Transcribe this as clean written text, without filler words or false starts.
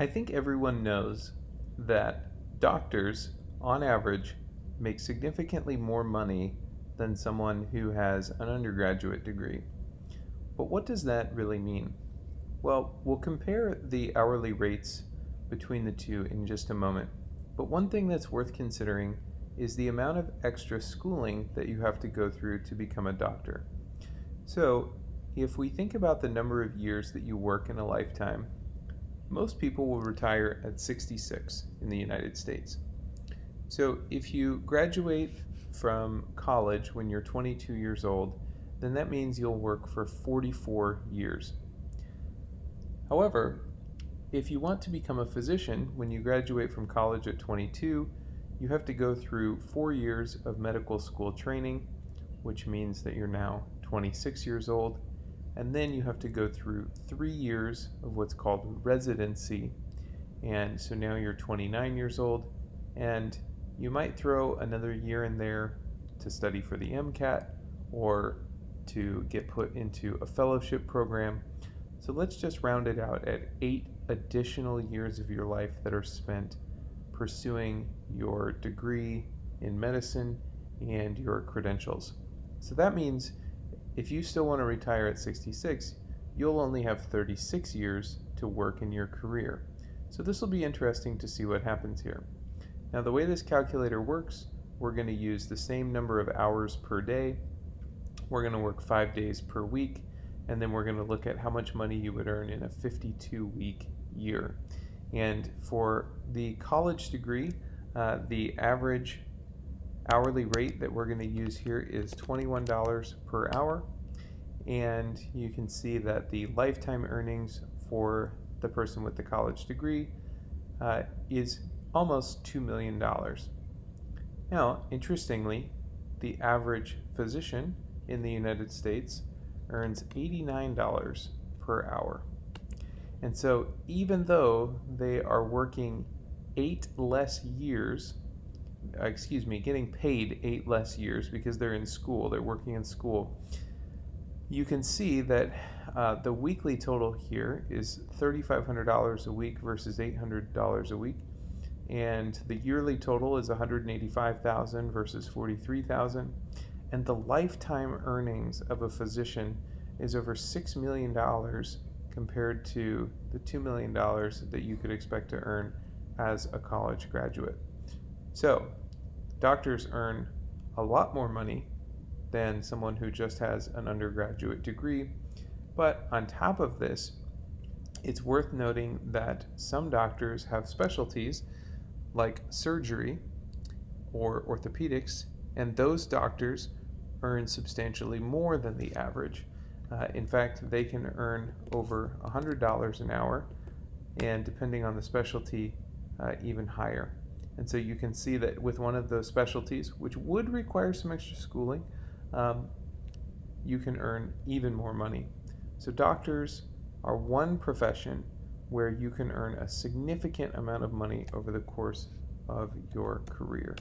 I think everyone knows that doctors, on average, make significantly more money than someone who has an undergraduate degree. But what does that really mean? Well, we'll compare the hourly rates between the two in just a moment. But one thing that's worth considering is the amount of extra schooling that you have to go through to become a doctor. So, if we think about the number of years that you work in a lifetime, most people will retire at 66 in the United States. So if you graduate from college when you're 22 years old, then that means you'll work for 44 years. However, if you want to become a physician when you graduate from college at 22, you have to go through 4 years of medical school training, which means that you're now 26 years old, and then you have to go through 3 years of what's called residency, and so now you're 29 years old, and you might throw another year in there to study for the MCAT or to get put into a fellowship program. So let's just round it out at 8 additional years of your life that are spent pursuing your degree in medicine and your credentials. So that means if you still want to retire at 66, you'll only have 36 years to work in your career. So this will be interesting to see what happens here. Now, the way this calculator works, we're going to use the same number of hours per day. We're going to work 5 days per week, and then we're going to look at how much money you would earn in a 52-week year. And for the college degree, the average hourly rate that we're going to use here is $21 per hour. And you can see that the lifetime earnings for the person with the college degree is almost $2 million. Now, interestingly, the average physician in the United States earns $89 per hour. And so even though they are working 8 less years, getting paid 8 less years because they're in school, they're working in school, you can see that the weekly total here is $3,500 a week versus $800 a week, and the yearly total is $185,000 versus $43,000, and the lifetime earnings of a physician is over $6 million compared to the $2 million that you could expect to earn as a college graduate. So, doctors earn a lot more money than someone who just has an undergraduate degree, but on top of this, it's worth noting that some doctors have specialties like surgery or orthopedics, and those doctors earn substantially more than the average. In fact, they can earn over $100 an hour, and depending on the specialty, even higher. And so you can see that with one of those specialties, which would require some extra schooling, you can earn even more money. So doctors are one profession where you can earn a significant amount of money over the course of your career.